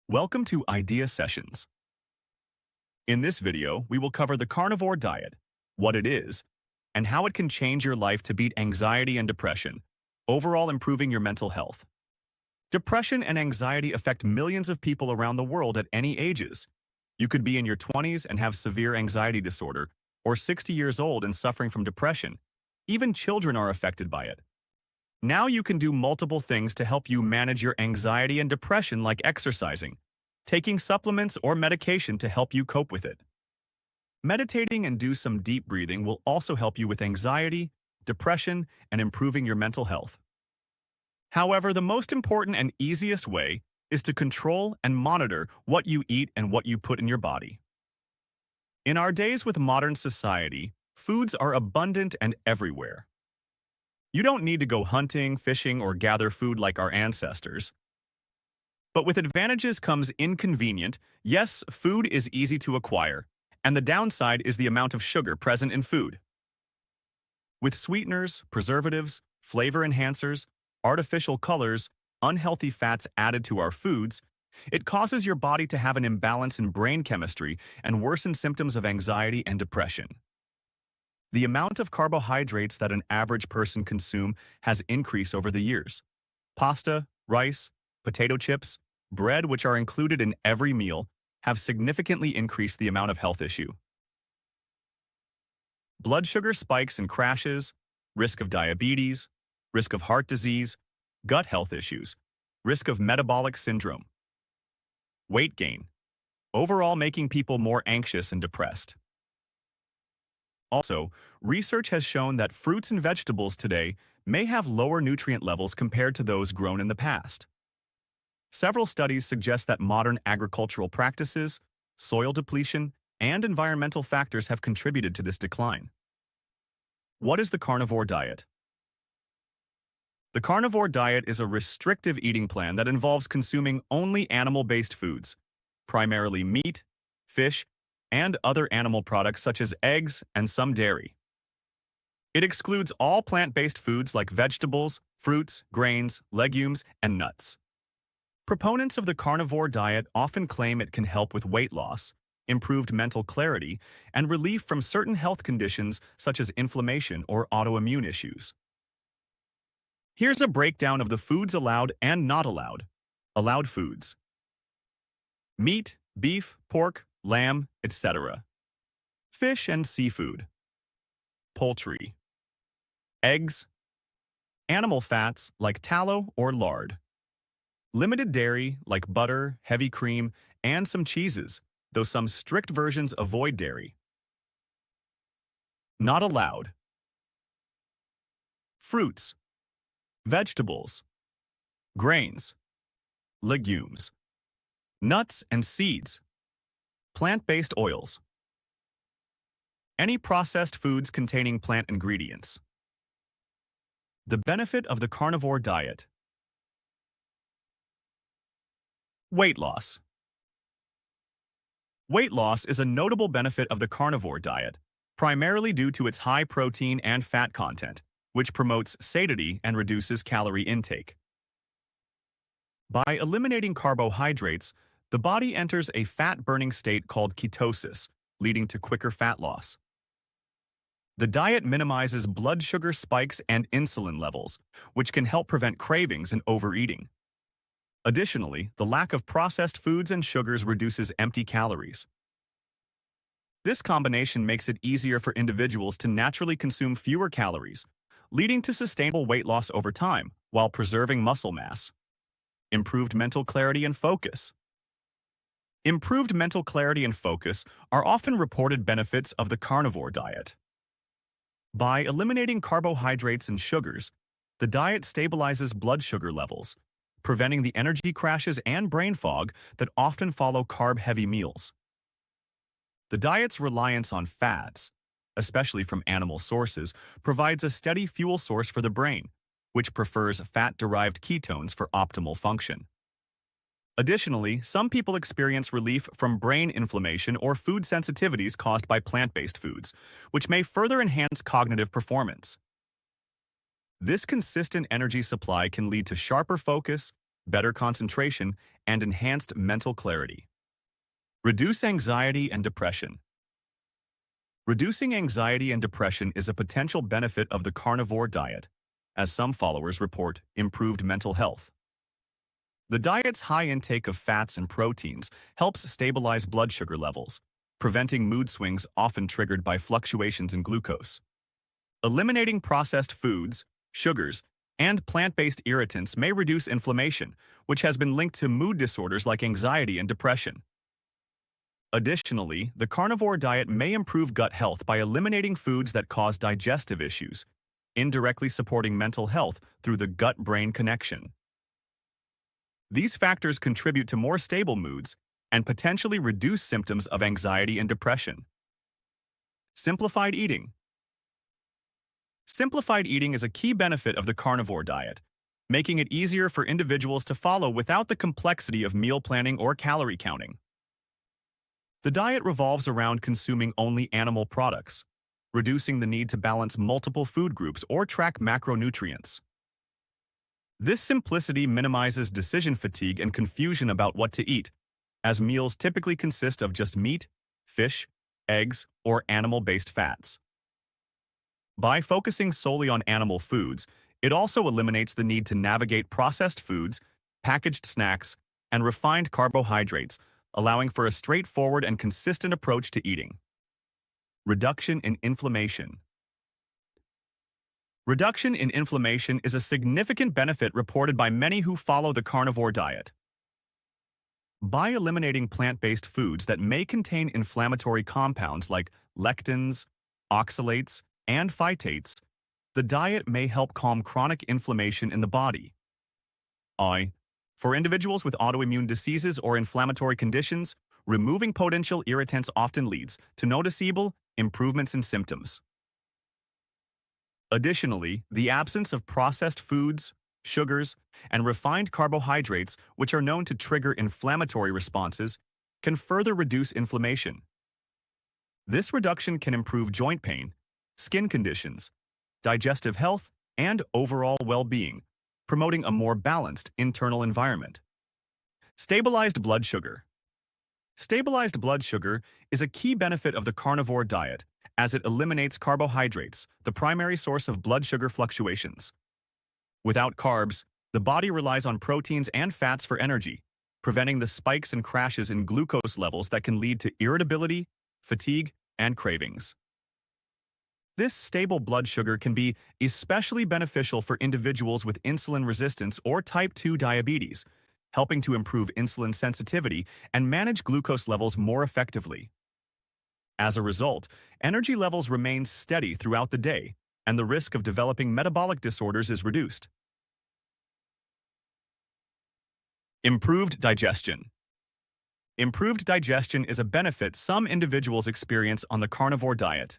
Welcome to Idea Sessions. In this video, we will cover the carnivore diet, what it is, and how it can change your life to beat anxiety and depression, overall improving your mental health. Depression and anxiety affect millions of people around the world at any ages. You could be in your 20s and have severe anxiety disorder, or 60 years old and suffering from depression. Even children are affected by it. Now you can do multiple things to help you manage your anxiety and depression, like exercising, taking supplements or medication to help you cope with it. Meditating and do some deep breathing will also help you with anxiety, depression, and improving your mental health. However, the most important and easiest way is to control and monitor what you eat and what you put in your body. In our days with modern society, foods are abundant and everywhere. You don't need to go hunting, fishing, or gather food like our ancestors. But with advantages comes inconvenient. Yes, food is easy to acquire, and the downside is the amount of sugar present in food. With sweeteners, preservatives, flavor enhancers, artificial colors, unhealthy fats added to our foods, it causes your body to have an imbalance in brain chemistry and worsen symptoms of anxiety and depression. The amount of carbohydrates that an average person consumes has increased over the years. Pasta, rice, potato chips, bread, which are included in every meal, have significantly increased the amount of health issue. Blood sugar spikes and crashes, risk of diabetes, risk of heart disease, gut health issues, risk of metabolic syndrome. Weight gain, overall making people more anxious and depressed. Also, research has shown that fruits and vegetables today may have lower nutrient levels compared to those grown in the past. Several studies suggest that modern agricultural practices, soil depletion, and environmental factors have contributed to this decline. What is the carnivore diet? The carnivore diet is a restrictive eating plan that involves consuming only animal-based foods, primarily meat, fish, and other animal products such as eggs and some dairy. It excludes all plant-based foods like vegetables, fruits, grains, legumes, and nuts. Proponents of the carnivore diet often claim it can help with weight loss, improved mental clarity, and relief from certain health conditions such as inflammation or autoimmune issues. Here's a breakdown of the foods allowed and not allowed. Allowed foods: meat, beef, pork, lamb, etc. Fish and seafood. Poultry. Eggs. Animal fats like tallow or lard. Limited dairy like butter, heavy cream, and some cheeses, though some strict versions avoid dairy. Not allowed. Fruits. Vegetables. Grains. Legumes. Nuts and seeds. Plant-based oils. Any processed foods containing plant ingredients. The benefit of the carnivore diet. Weight loss. Weight loss is a notable benefit of the carnivore diet, primarily due to its high protein and fat content, which promotes satiety and reduces calorie intake. By eliminating carbohydrates, the body enters a fat-burning state called ketosis, leading to quicker fat loss. The diet minimizes blood sugar spikes and insulin levels, which can help prevent cravings and overeating. Additionally, the lack of processed foods and sugars reduces empty calories. This combination makes it easier for individuals to naturally consume fewer calories, leading to sustainable weight loss over time while preserving muscle mass. Improved mental clarity and focus. Improved mental clarity and focus are often reported benefits of the carnivore diet. By eliminating carbohydrates and sugars, the diet stabilizes blood sugar levels, preventing the energy crashes and brain fog that often follow carb-heavy meals. The diet's reliance on fats, especially from animal sources, provides a steady fuel source for the brain, which prefers fat-derived ketones for optimal function. Additionally, some people experience relief from brain inflammation or food sensitivities caused by plant-based foods, which may further enhance cognitive performance. This consistent energy supply can lead to sharper focus, better concentration, and enhanced mental clarity. Reduce anxiety and depression. Reducing anxiety and depression is a potential benefit of the carnivore diet, as some followers report improved mental health. The diet's high intake of fats and proteins helps stabilize blood sugar levels, preventing mood swings often triggered by fluctuations in glucose. Eliminating processed foods, sugars, and plant-based irritants may reduce inflammation, which has been linked to mood disorders like anxiety and depression. Additionally, the carnivore diet may improve gut health by eliminating foods that cause digestive issues, indirectly supporting mental health through the gut-brain connection. These factors contribute to more stable moods and potentially reduce symptoms of anxiety and depression. Simplified eating. Simplified eating is a key benefit of the carnivore diet, making it easier for individuals to follow without the complexity of meal planning or calorie counting. The diet revolves around consuming only animal products, reducing the need to balance multiple food groups or track macronutrients. This simplicity minimizes decision fatigue and confusion about what to eat, as meals typically consist of just meat, fish, eggs, or animal-based fats. By focusing solely on animal foods, it also eliminates the need to navigate processed foods, packaged snacks, and refined carbohydrates, allowing for a straightforward and consistent approach to eating. Reduction in inflammation. Reduction in inflammation is a significant benefit reported by many who follow the carnivore diet. By eliminating plant-based foods that may contain inflammatory compounds like lectins, oxalates, and phytates, the diet may help calm chronic inflammation in the body. For individuals with autoimmune diseases or inflammatory conditions, removing potential irritants often leads to noticeable improvements in symptoms. Additionally, the absence of processed foods, sugars, and refined carbohydrates, which are known to trigger inflammatory responses, can further reduce inflammation. This reduction can improve joint pain, skin conditions, digestive health, and overall well-being, promoting a more balanced internal environment. Stabilized blood sugar. Stabilized blood sugar is a key benefit of the carnivore diet, as it eliminates carbohydrates, the primary source of blood sugar fluctuations. Without carbs, the body relies on proteins and fats for energy, preventing the spikes and crashes in glucose levels that can lead to irritability, fatigue, and cravings. This stable blood sugar can be especially beneficial for individuals with insulin resistance or type 2 diabetes, helping to improve insulin sensitivity and manage glucose levels more effectively. As a result, energy levels remain steady throughout the day, and the risk of developing metabolic disorders is reduced. Improved digestion. Improved digestion is a benefit some individuals experience on the carnivore diet.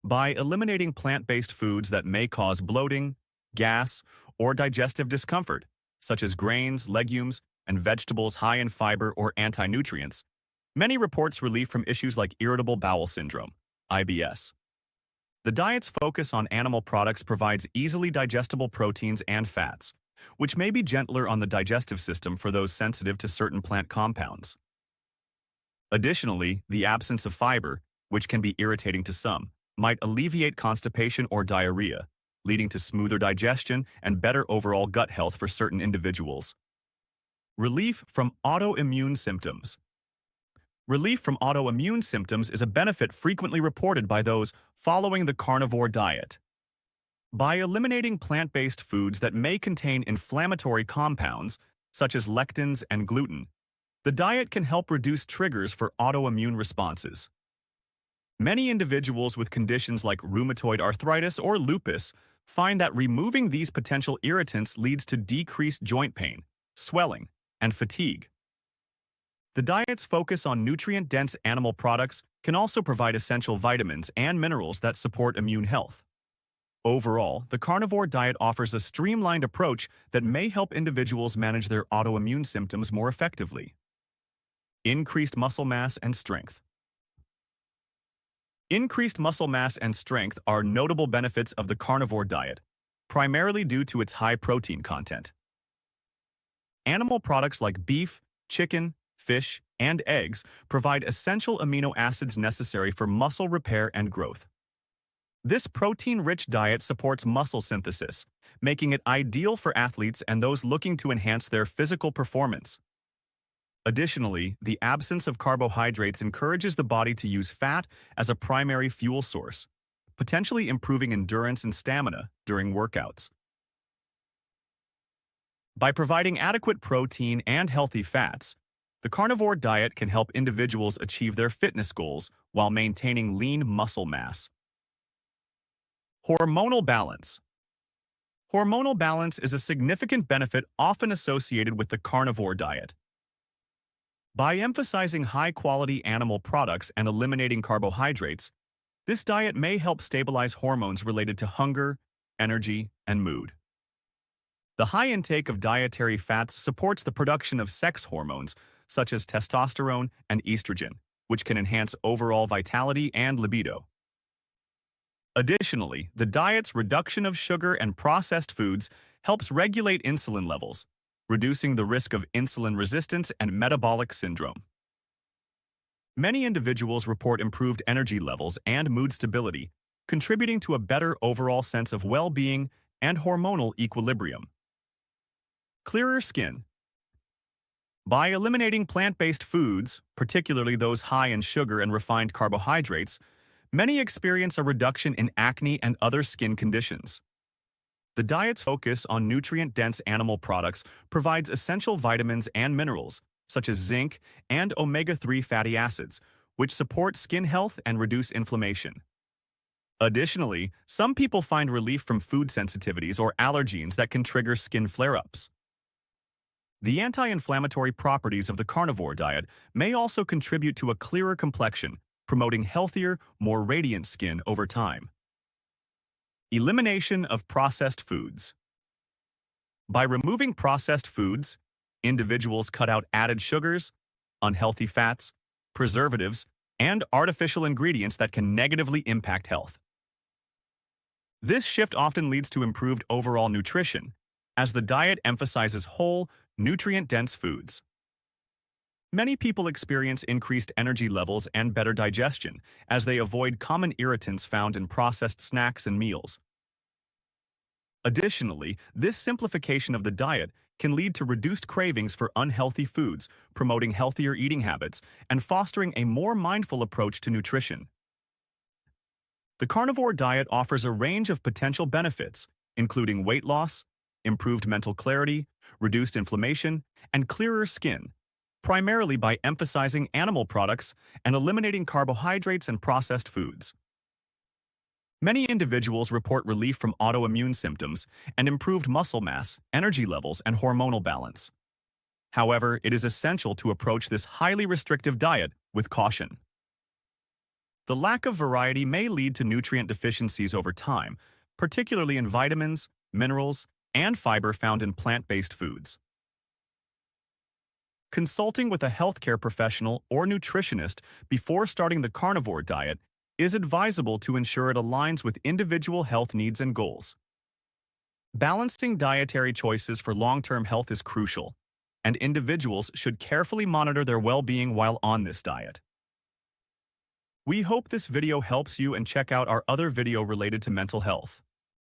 By eliminating plant-based foods that may cause bloating, gas, or digestive discomfort, such as grains, legumes, and vegetables high in fiber or anti-nutrients, many reports relief from issues like irritable bowel syndrome, IBS. The diet's focus on animal products provides easily digestible proteins and fats, which may be gentler on the digestive system for those sensitive to certain plant compounds. Additionally, the absence of fiber, which can be irritating to some, might alleviate constipation or diarrhea, leading to smoother digestion and better overall gut health for certain individuals. Relief from autoimmune symptoms. Relief from autoimmune symptoms is a benefit frequently reported by those following the carnivore diet. By eliminating plant-based foods that may contain inflammatory compounds, such as lectins and gluten, the diet can help reduce triggers for autoimmune responses. Many individuals with conditions like rheumatoid arthritis or lupus find that removing these potential irritants leads to decreased joint pain, swelling, and fatigue. The diet's focus on nutrient-dense animal products can also provide essential vitamins and minerals that support immune health. Overall, the carnivore diet offers a streamlined approach that may help individuals manage their autoimmune symptoms more effectively. Increased muscle mass and strength. Increased muscle mass and strength are notable benefits of the carnivore diet, primarily due to its high protein content. Animal products like beef, chicken, fish, and eggs provide essential amino acids necessary for muscle repair and growth. This protein-rich diet supports muscle synthesis, making it ideal for athletes and those looking to enhance their physical performance. Additionally, the absence of carbohydrates encourages the body to use fat as a primary fuel source, potentially improving endurance and stamina during workouts. By providing adequate protein and healthy fats, the carnivore diet can help individuals achieve their fitness goals while maintaining lean muscle mass. Hormonal balance. Hormonal balance is a significant benefit often associated with the carnivore diet. By emphasizing high-quality animal products and eliminating carbohydrates, this diet may help stabilize hormones related to hunger, energy, and mood. The high intake of dietary fats supports the production of sex hormones, such as testosterone and estrogen, which can enhance overall vitality and libido. Additionally, the diet's reduction of sugar and processed foods helps regulate insulin levels, reducing the risk of insulin resistance and metabolic syndrome. Many individuals report improved energy levels and mood stability, contributing to a better overall sense of well-being and hormonal equilibrium. Clearer skin. By eliminating plant-based foods, particularly those high in sugar and refined carbohydrates, many experience a reduction in acne and other skin conditions. The diet's focus on nutrient-dense animal products provides essential vitamins and minerals, such as zinc and omega-3 fatty acids, which support skin health and reduce inflammation. Additionally, some people find relief from food sensitivities or allergens that can trigger skin flare-ups. The anti-inflammatory properties of the carnivore diet may also contribute to a clearer complexion, promoting healthier, more radiant skin over time. Elimination of processed foods. By removing processed foods, individuals cut out added sugars, unhealthy fats, preservatives, and artificial ingredients that can negatively impact health. This shift often leads to improved overall nutrition, as the diet emphasizes whole, nutrient-dense foods. Many people experience increased energy levels and better digestion as they avoid common irritants found in processed snacks and meals. Additionally, this simplification of the diet can lead to reduced cravings for unhealthy foods, promoting healthier eating habits and fostering a more mindful approach to nutrition. The carnivore diet offers a range of potential benefits, including weight loss, improved mental clarity, reduced inflammation, and clearer skin, primarily by emphasizing animal products and eliminating carbohydrates and processed foods. Many individuals report relief from autoimmune symptoms and improved muscle mass, energy levels, and hormonal balance. However, it is essential to approach this highly restrictive diet with caution. The lack of variety may lead to nutrient deficiencies over time, particularly in vitamins, minerals, and fiber found in plant-based foods. Consulting with a healthcare professional or nutritionist before starting the carnivore diet is advisable to ensure it aligns with individual health needs and goals. Balancing dietary choices for long-term health is crucial, and individuals should carefully monitor their well-being while on this diet. We hope this video helps you, and check out our other video related to mental health.